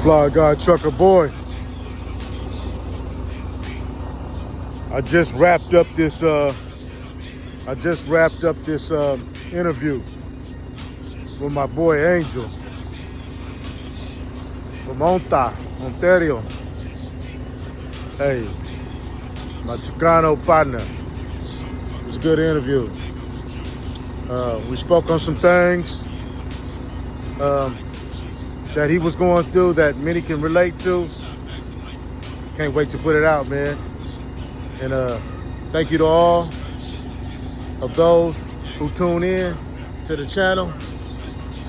Fly Guy Trucker Boy. I just wrapped up this interview with my boy Angel from Ontario. Hey, my Chicano partner. It was a good interview. We spoke on some things that he was going through that many can relate to. Can't wait to put it out, man. And thank you to all of those who tune in to the channel.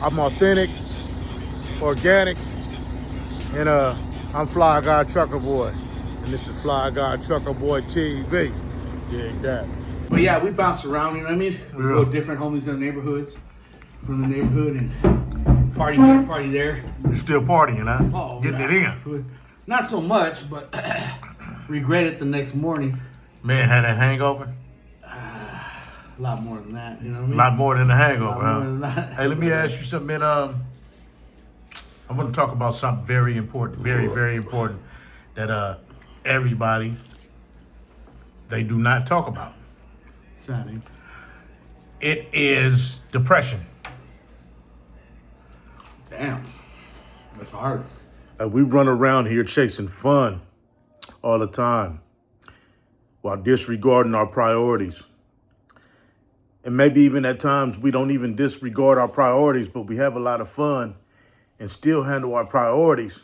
I'm authentic, organic, and I'm Fly Guy Trucker Boy. And this is FlyGuyTruccerBoiTV. Dig that. But yeah, we bounce around, you know what I mean? We go to different homies in the neighborhoods, from the neighborhood, and party here, party there. You're still partying, huh? Oh, getting it in. Not so much, but regret it the next morning. Man, had that hangover? A lot more than that, you know what I mean? A lot more than the hangover, huh? More than that. Hey, let me ask you something, man. I want to talk about something very important, very, very important that everybody, they do not talk about. Sadly. It is depression. Damn, that's hard. We run around here chasing fun all the time while disregarding our priorities. And maybe even at times we don't even disregard our priorities, but we have a lot of fun and still handle our priorities.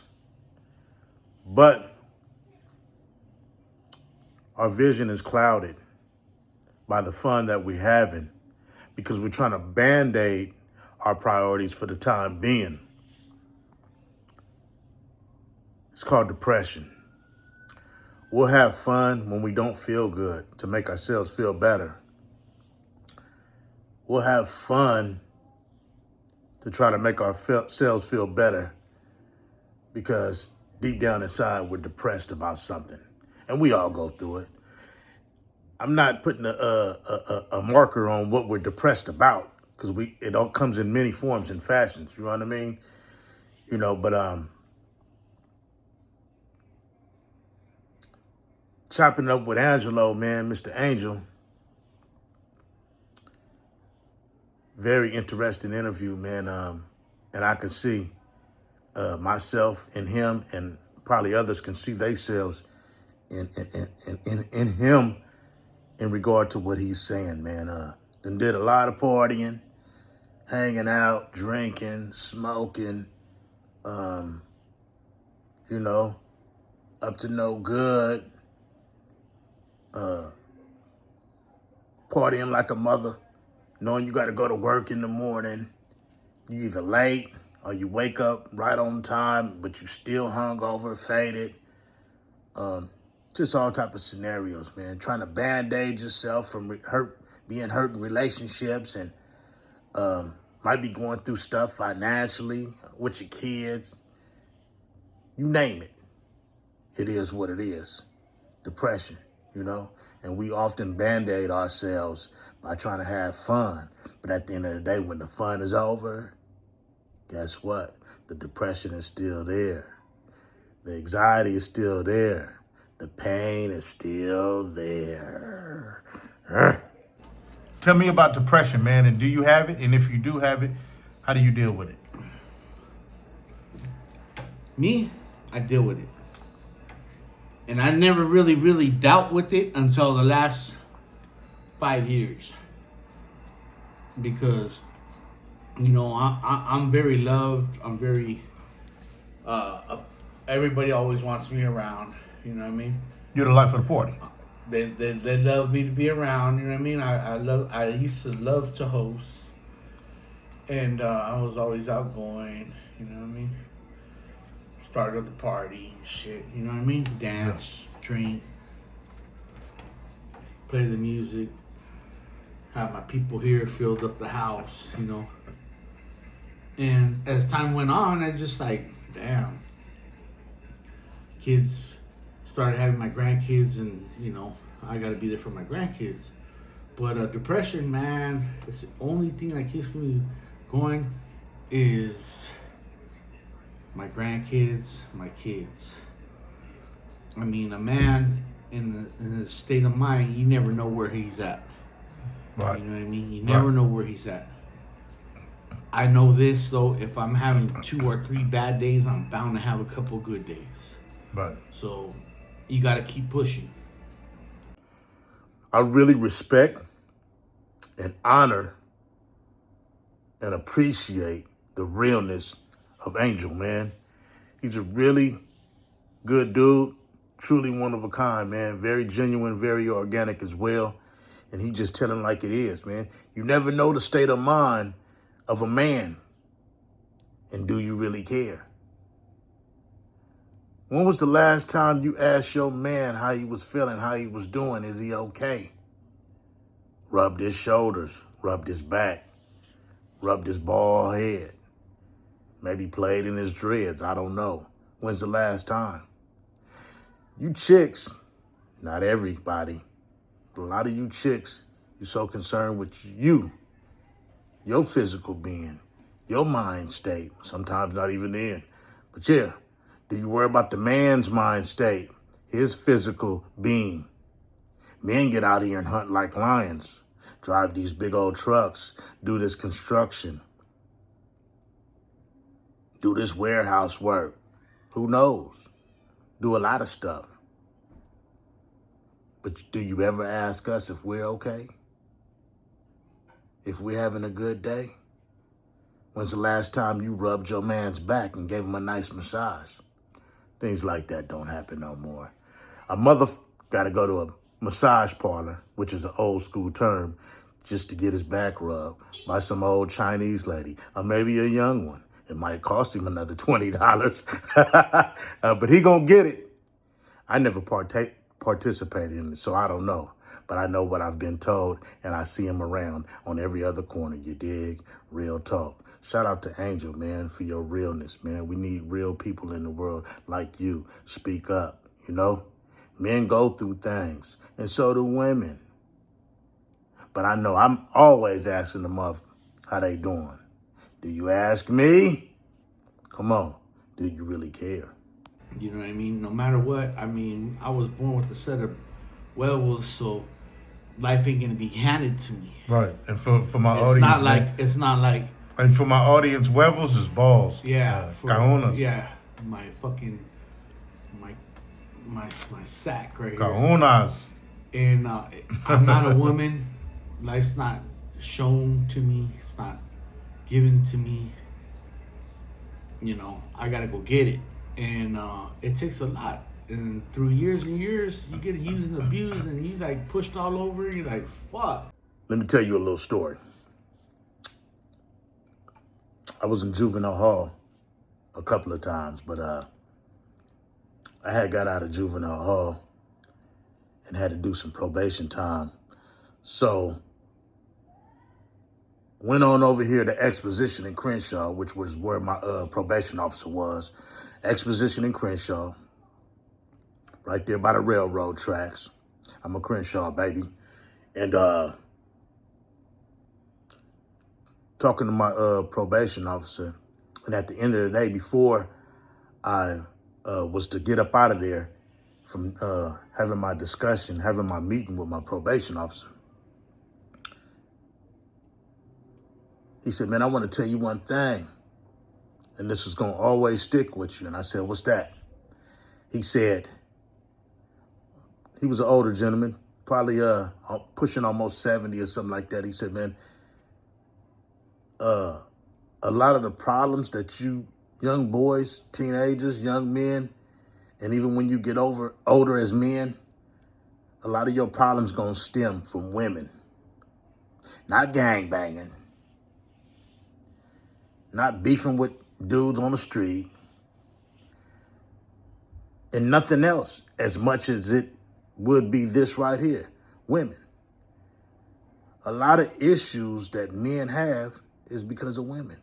But our vision is clouded by the fun that we're having because we're trying to band-aid our priorities for the time being. It's called depression. We'll have fun when we don't feel good to make ourselves feel better. We'll have fun to try to make ourselves feel better because deep down inside we're depressed about something. And we all go through it. I'm not putting a marker on what we're depressed about because it all comes in many forms and fashions. You know what I mean? You know, but chopping up with Angelo, man, Mr. Angel. Very interesting interview, man. And I can see myself and him, and probably others can see themselves in him in regard to what he's saying, man. Then did a lot of partying, hanging out, drinking, smoking, you know, up to no good, partying like a mother, knowing you got to go to work in the morning. You either late or you wake up right on time, but you still hungover, faded. Just all type of scenarios, man. Trying to band-aid yourself from being hurt in relationships, and might be going through stuff financially with your kids. You name it. It is what it is. Depression, you know? And we often band-aid ourselves by trying to have fun. But at the end of the day, when the fun is over, guess what? The depression is still there. The anxiety is still there. The pain is still there. Tell me about depression, man. And do you have it? And if you do have it, how do you deal with it? Me, I deal with it. And I never really dealt with it until the last 5 years. Because, you know, I'm very loved. I'm very, everybody always wants me around. You know what I mean? You're the life of the party. They love me to be around. You know what I mean? I used to love to host, and I was always outgoing. You know what I mean? Started the party, shit. You know what I mean? Dance, drink, play the music, have my people here, filled up the house. You know. And as time went on, I just like, damn, kids. Started having my grandkids, and you know, I got to be there for my grandkids. But depression, man, it's the only thing that keeps me going is my grandkids, my kids. I mean, a man in his state of mind, you never know where he's at. Right. You know what I mean? You never know where he's at. I know this though, if I'm having 2 or 3 bad days, I'm bound to have a couple good days. Right. So you got to keep pushing. I really respect and honor and appreciate the realness of Angel, man. He's a really good dude, truly one of a kind, man. Very genuine, very organic as well. And he just telling like it is, man. You never know the state of mind of a man. And do you really care? When was the last time you asked your man how he was feeling, how he was doing? Is he okay? Rubbed his shoulders, rubbed his back, rubbed his bald head. Maybe played in his dreads, I don't know. When's the last time? You chicks, not everybody, a lot of you chicks, you're so concerned with you, your physical being, your mind state, sometimes not even then. But yeah, do you worry about the man's mind state, his physical being? Men get out here and hunt like lions, drive these big old trucks, do this construction, do this warehouse work. Who knows? Do a lot of stuff. But do you ever ask us if we're okay? If we're having a good day? When's the last time you rubbed your man's back and gave him a nice massage? Things like that don't happen no more. A mother got to go to a massage parlor, which is an old school term, just to get his back rubbed by some old Chinese lady, or maybe a young one. It might cost him another $20, but he gonna get it. I never participated in it, so I don't know. But I know what I've been told, and I see him around on every other corner, you dig? Real talk. Shout out to Angel, man, for your realness, man. We need real people in the world like you. Speak up, you know? Men go through things, and so do women. But I know I'm always asking them how they doing. Do you ask me? Come on, do you really care? You know what I mean? No matter what, I mean, I was born with a set of werewolves, so life ain't gonna be handed to me. Right. And for my It's audience, not man, like it's not like and for my audience, huevos is balls. yeah, Cajonas. yeah, my fucking my sack right here. Cajonas. And I'm not a woman. Life's not shown to me. It's not given to me. You know, I gotta go get it, and it takes a lot. And through years and years, you get used and abused, and you like pushed all over. You're like, fuck. Let me tell you a little story. I was in juvenile hall a couple of times, but I had got out of juvenile hall and had to do some probation time. So went on over here to Exposition in Crenshaw, which was where my probation officer was. Exposition in Crenshaw, right there by the railroad tracks. I'm a Crenshaw baby. And talking to my probation officer, and at the end of the day, before I was to get up out of there from having my discussion, having my meeting with my probation officer, he said, man, I want to tell you one thing, and this is going to always stick with you. And I said, what's that? He said, he was an older gentleman, probably pushing almost 70 or something like that. He said, man, a lot of the problems that you young boys, teenagers, young men, and even when you get older as men, a lot of your problems gonna stem from women. Not gangbanging, not beefing with dudes on the street, and nothing else as much as it would be this right here, women. A lot of issues that men have is because of women.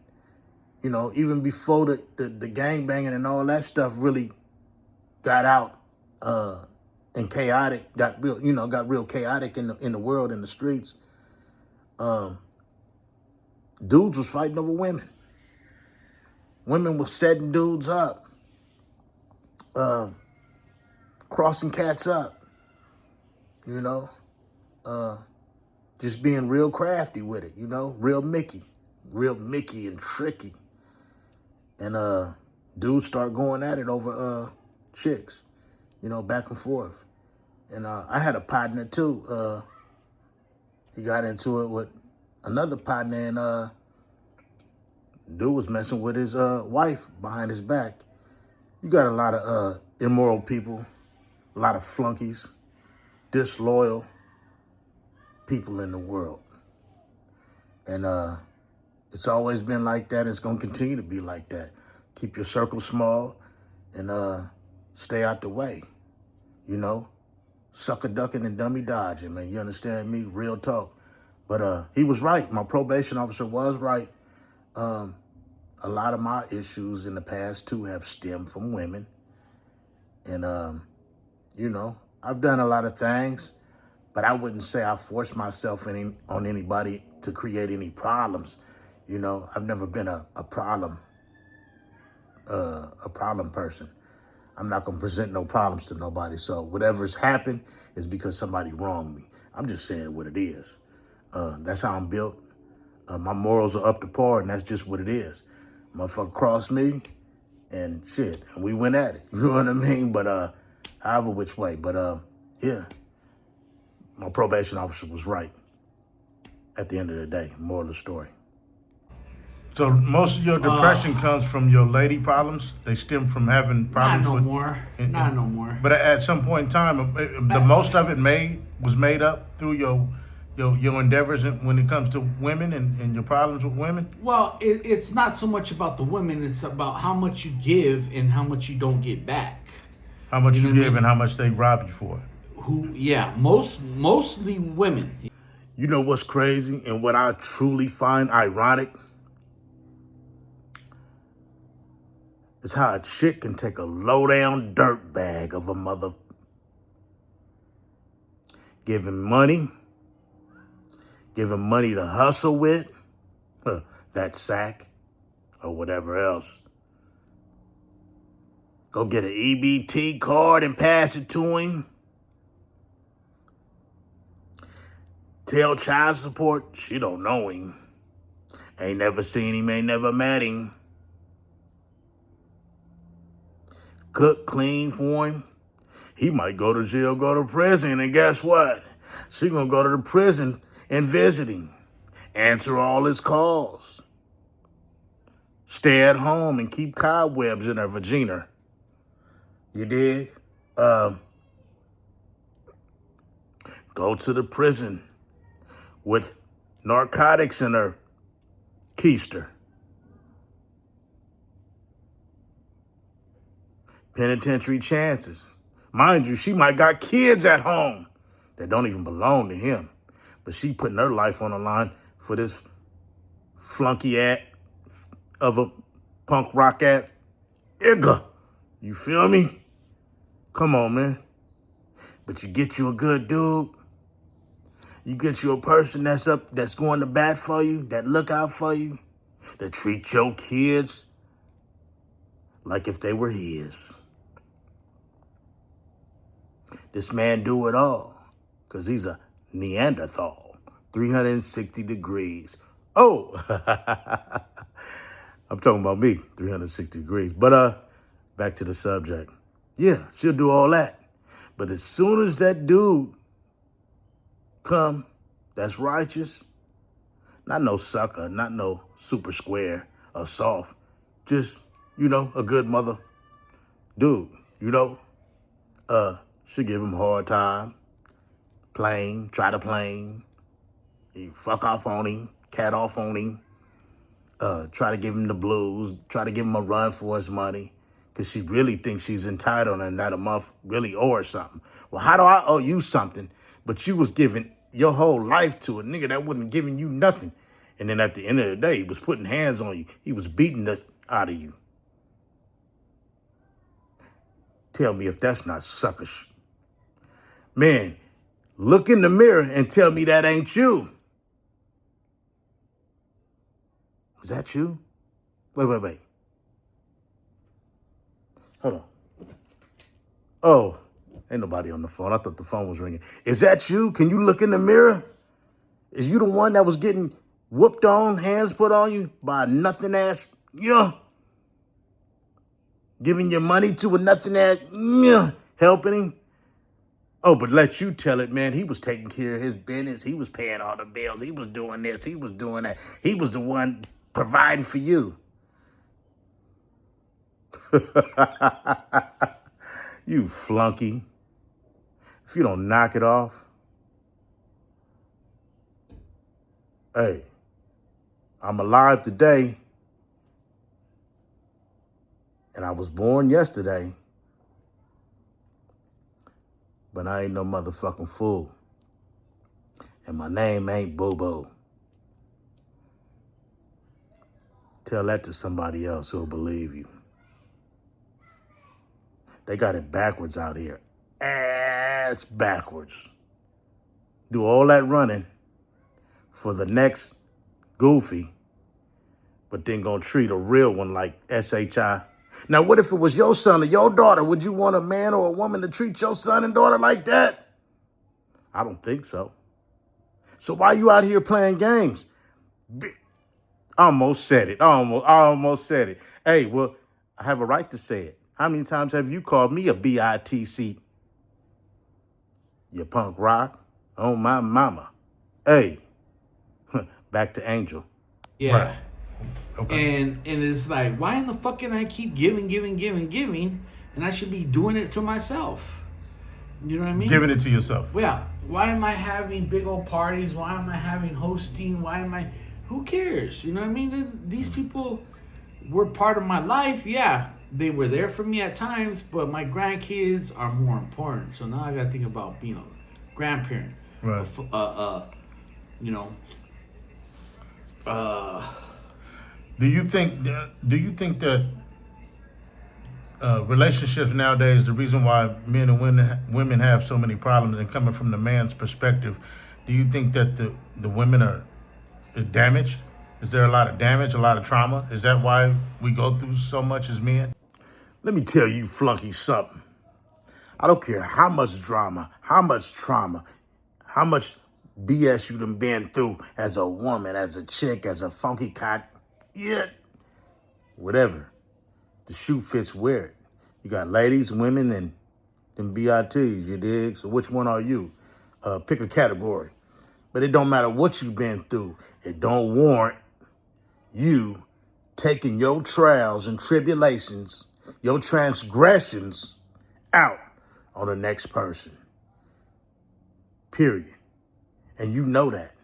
You know, even before the gangbanging and all that stuff really got out and chaotic, got real chaotic in the world, in the streets, dudes was fighting over women. women were setting dudes up, crossing cats up, you know, just being real crafty with it, you know, real Mickey and tricky. And dudes start going at it over chicks, you know, back and forth. And I had a partner too. He got into it with another partner, and dude was messing with his wife behind his back. You got a lot of immoral people, a lot of flunkies, disloyal people in the world. And it's always been like that. It's going to continue to be like that. Keep your circle small and stay out the way, you know? Sucker ducking and dummy dodging, man. You understand me? Real talk. But he was right. My probation officer was right. A lot of my issues in the past, too, have stemmed from women. And, you know, I've done a lot of things, but I wouldn't say I forced myself on anybody to create any problems. You know, I've never been a problem person. I'm not going to present no problems to nobody. So whatever's happened is because somebody wronged me. I'm just saying what it is. That's how I'm built. My morals are up to par, and that's just what it is. Motherfucker crossed me, and shit, and we went at it. You know what I mean? But however which way. But yeah, my probation officer was right at the end of the day. Moral of the story. So most of your depression comes from your lady problems. They stem from having problems Not no with. more. Not no more. But at some point in time, the most of it was made up through your endeavors when it comes to women and your problems with women. Well, it's not so much about the women. It's about how much you give and how much you don't get back. How much you know what I give mean? and how much they rob you for. Mostly women. You know what's crazy and what I truly find ironic? It's how a chick can take a low-down dirt bag of a mother, give him money to hustle with, that sack, or whatever else. Go get an EBT card and pass it to him. Tell child support she don't know him. Ain't never seen him, ain't never met him. Cook, clean for him. He might go to jail, go to prison, and guess what? She gonna go to the prison and visit him. Answer all his calls. Stay at home and keep cobwebs in her vagina. You dig? Go to the prison with narcotics in her keister. Penitentiary chances. Mind you, she might got kids at home that don't even belong to him. But she putting her life on the line for this flunky act of a punk rock act. Igga. You feel me? Come on, man. But you get you a good dude. You get you a person that's going to bat for you, that look out for you, that treat your kids like if they were his. This man do it all because he's a Neanderthal, 360 degrees. Oh, I'm talking about me, 360 degrees. But back to the subject. Yeah, she'll do all that. But as soon as that dude come that's righteous, not no sucker, not no super square or soft, just, you know, a good mother dude, you know, she'll give him a hard time, try to plane, you fuck off on him, cat off on him, try to give him the blues, try to give him a run for his money, because she really thinks she's entitled and that a month really owe her something. Well, how do I owe you something? But you was giving your whole life to a nigga that wasn't giving you nothing. And then at the end of the day, he was putting hands on you. He was beating the out of you. Tell me if that's not suckers. Man, look in the mirror and tell me that ain't you. Is that you? Wait. Hold on. Oh, ain't nobody on the phone. I thought the phone was ringing. Is that you? Can you look in the mirror? Is you the one that was getting whooped on, hands put on you by a nothing ass, yeah, giving your money to a nothing ass, yeah, helping him? Oh, but let you tell it, man. He was taking care of his business. He was paying all the bills. He was doing this. He was doing that. He was the one providing for you. You flunky. If you don't knock it off, hey, I'm alive today, and I was born yesterday, but I ain't no motherfucking fool, and my name ain't Boo-Boo. Tell that to somebody else who'll believe you. They got it backwards out here, ass backwards. Do all that running for the next goofy, but then gonna treat a real one like SHI. Now, what if it was your son or your daughter? Would you want a man or a woman to treat your son and daughter like that? I don't think so. So why you out here playing games? I almost said it. I almost said it. Hey, well, I have a right to say it. How many times have you called me a BITC? You punk rock. Oh, my mama. Hey, back to Angel. Yeah. Right. Okay. And it's like, why in the fuck can I keep giving, and I should be doing it to myself? You know what I mean? Giving it to yourself. Yeah. Why am I having big old parties? Why am I having hosting? Who cares? You know what I mean? These people were part of my life. Yeah, they were there for me at times, but my grandkids are more important. So now I got to think about being a grandparent. Right. You know. Do you think that relationships nowadays, the reason why men and women have so many problems, and coming from the man's perspective, do you think that the women are damaged? Is there a lot of damage, a lot of trauma? Is that why we go through so much as men? Let me tell you, Flunky, something. I don't care how much drama, how much trauma, how much BS you done been through as a woman, as a chick, as a funky cock, yeah, whatever. The shoe fits, wear it. You got ladies, women, and them BITs, you dig? So which one are you? Pick a category. But it don't matter what you've been through. It don't warrant you taking your trials and tribulations, your transgressions out on the next person. Period. And you know that.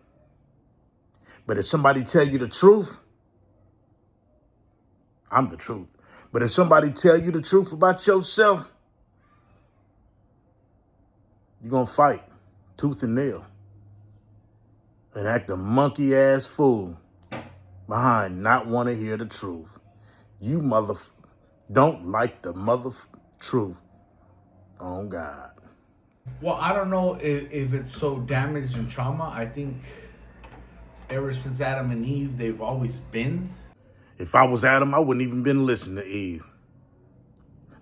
But if somebody tell you the truth, I'm the truth. But if somebody tell you the truth about yourself, you're going to fight tooth and nail and act a monkey-ass fool behind not want to hear the truth. You don't like the truth. Oh, God. Well, I don't know if it's so damaged and trauma. I think ever since Adam and Eve, they've always been. If I was Adam, I wouldn't even been listening to Eve.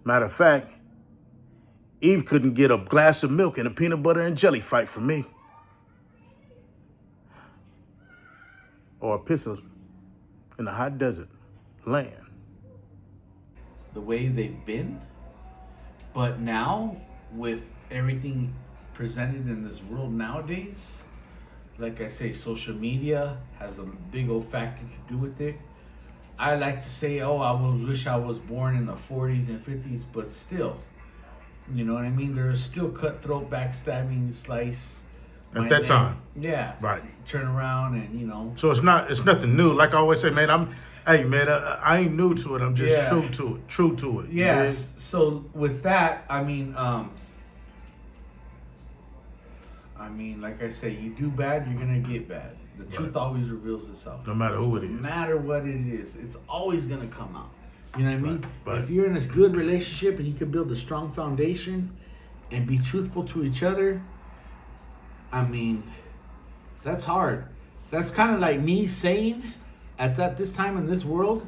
Matter of fact, Eve couldn't get a glass of milk in a peanut butter and jelly fight from me. Or a pisser in a hot desert land. The way they've been. But now, with everything presented in this world nowadays, like I say, social media has a big old factor to do with it. I like to say, I wish I was born in the 40s and 50s, but still, you know what I mean? There's still cutthroat, backstabbing, slice. At that time. Yeah. Right. Turn around and, So it's nothing new. Like I always say, man, I ain't new to it. I'm just true to it. Yes. So with that, I mean, like I say, you do bad, you're gonna get bad. The truth always reveals itself. No matter who it is. No matter what it is, it's always gonna come out. You know what I mean? Right. If you're in a good relationship and you can build a strong foundation and be truthful to each other, I mean, that's hard. That's kind of like me saying, this time in this world,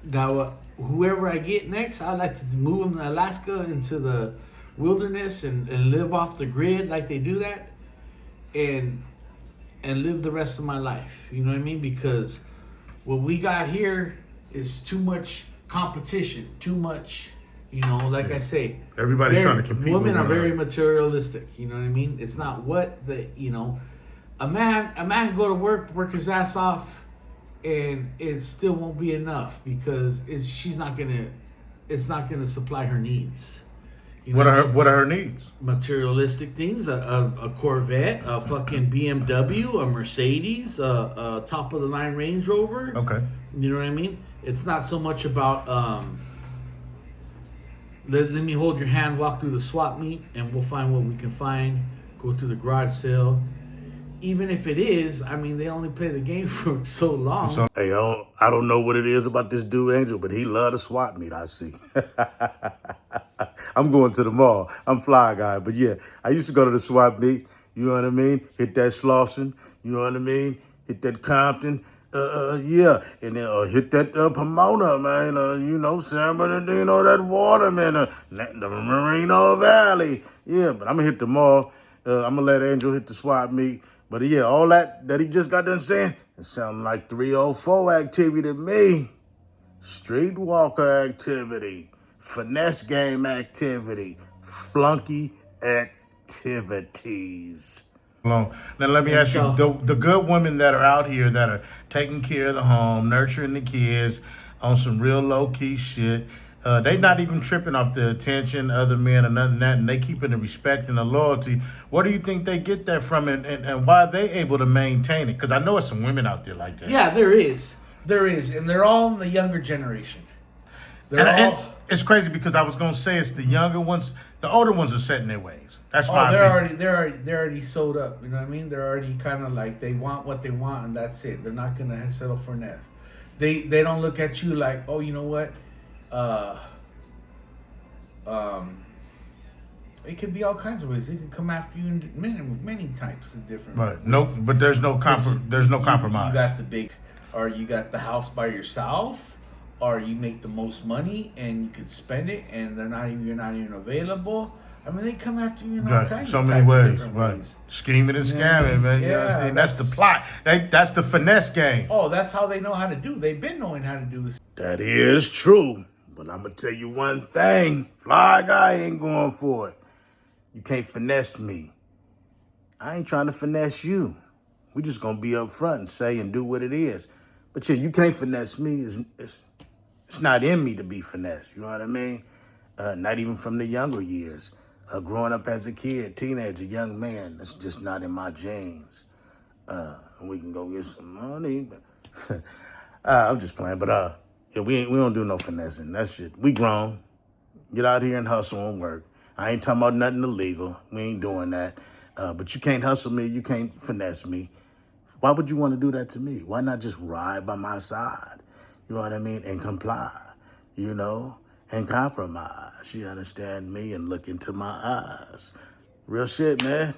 Now, whoever I get next, I'd like to move them to Alaska into the wilderness and live off the grid like they do that, and live the rest of my life. You know what I mean? Because what we got here is too much competition, too much. You know, like I say, Everybody's trying to compete. Women are very materialistic. You know what I mean? It's not what the a man can go to work his ass off, and it still won't be enough because it's not gonna supply her needs. You know what are her needs? Materialistic things, a Corvette, a fucking BMW, a Mercedes, a top of the line Range Rover. Okay. You know what I mean? It's not so much about let me hold your hand, walk through the swap meet, and we'll find what we can find. Go through the garage sale. Even if it is, I mean, they only play the game for so long. Hey, I don't know what it is about this dude, Angel, but he love to swap meet, I see. I'm going to the mall. I'm FlyGuy. But yeah, I used to go to the swap meet. You know what I mean? Hit that Slauson. You know what I mean? Hit that Compton. Yeah. And then hit that Pomona, man. San Bernardino, that Waterman, the Merino Valley. Yeah, but I'm going to hit the mall. I'm going to let Angel hit the swap meet. But yeah, all that he just got done saying, it sounded like 304 activity to me. Streetwalker activity. Finesse game activity. Flunky activities. Now let me ask you, the good women that are out here that are taking care of the home, nurturing the kids on some real low-key shit, they not even tripping off the attention, other men, and nothing that, and they keeping the respect and the loyalty. What do you think they get that from, and why are they able to maintain it? Because I know it's some women out there like that. Yeah, there is, and they're all in the younger generation. And it's crazy because I was gonna say it's the younger ones, the older ones are set in their ways. That's my opinion. They're already sold up. You know what I mean? They're already kind of like they want what they want, and that's it. They're not gonna settle for less. They don't look at you like, oh, you know what? It could be all kinds of ways. They can come after you in many types of different ways. But there's no compromise. You got the big, or you got the house by yourself, or you make the most money and you could spend it, and you're not even available. I mean, they come after you in all kinds so of many ways, different right? ways. Scheming and scamming, man. You know what I'm saying? That's the plot. That's the finesse game. Oh, that's how they know how to do. They've been knowing how to do this. That is true. But I'm going to tell you one thing. FlyGuy ain't going for it. You can't finesse me. I ain't trying to finesse you. We just going to be up front and say and do what it is. But yeah, you can't finesse me. It's not in me to be finessed. You know what I mean? Not even from the younger years. Growing up as a kid, teenager, young man, that's just not in my genes. We can go get some money. But I'm just playing. But yeah, we don't do no finessing. That shit. We grown. Get out here and hustle and work. I ain't talking about nothing illegal. We ain't doing that. But you can't hustle me. You can't finesse me. Why would you want to do that to me? Why not just ride by my side? You know what I mean? And comply, and compromise. You understand me? And look into my eyes. Real shit, man.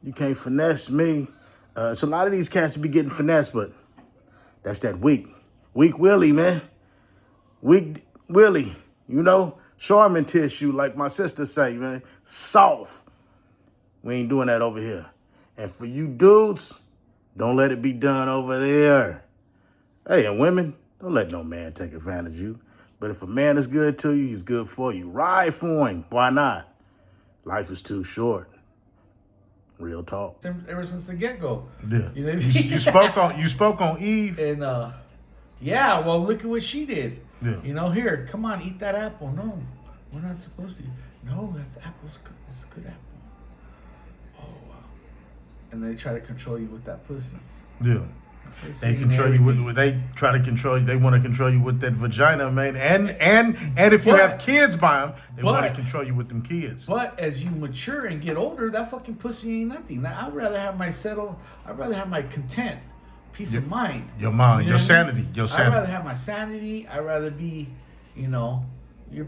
You can't finesse me. So a lot of these cats be getting finessed, but that's that weak Willie, man. Weak Willie, Charmin tissue, like my sister say, man. Soft. We ain't doing that over here. And for you dudes, don't let it be done over there. Hey, and women, don't let no man take advantage of you. But if a man is good to you, he's good for you. Ride for him. Why not? Life is too short. Real talk. Ever since the get-go. Yeah. You know what I mean? You spoke on Eve. And yeah, well, look at what she did. Yeah. Here, come on, eat that apple. No, we're not supposed to. No, that apple's good. It's a good apple. Oh, wow. And they try to control you with that pussy. Yeah. They control you with. They try to control you. They want to control you with that vagina, man. And if you have kids by them, they want to control you with them kids. But as you mature and get older, that fucking pussy ain't nothing. Now, I'd rather have my content, peace of mind. Your mind, your sanity, I'd rather have my sanity. I'd rather be, your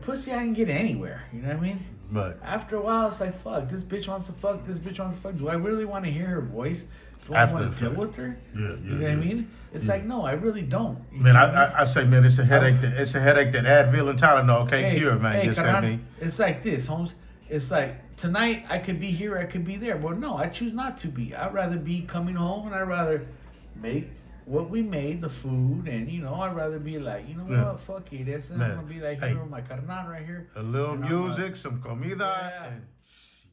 pussy I can get anywhere. You know what I mean? But after a while, it's like, fuck, this bitch wants to fuck. This bitch wants to fuck. Do I really want to hear her voice Do I After want the to deal fact. with her? Yeah, You know what I mean? It's like, no, I really don't. You Man, know what I mean? I say, man, it's a headache. It's a headache that Advil and Tylenol can't cure, man. Hey, Yes, that carnal, me. it's like this, Holmes. It's like tonight I could be here, I could be there. Well, no, I choose not to be. I'd rather be coming home, and I'd rather make what we made, the food, and I'd rather be like, Yeah. what, fuck it. I'm Man, gonna be like hey. here with my carnal right here. A little And I'm music, some comida, Yeah. and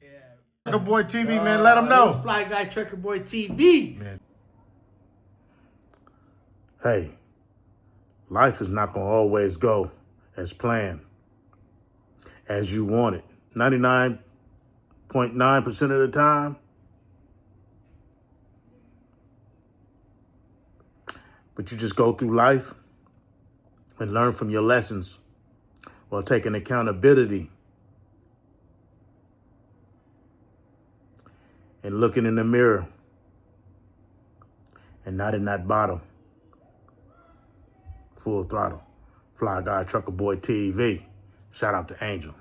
Yeah. Trucker Boy TV, man. Let them know. Fly Guy Trucker Boy TV. Man, Hey, life is not going to always go as planned, as you want it. 99.9% of the time. But you just go through life and learn from your lessons while taking accountability and looking in the mirror and not in that bottle. Full throttle. Fly Guy Trucker Boy TV. Shout out to Angel.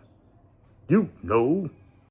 You know.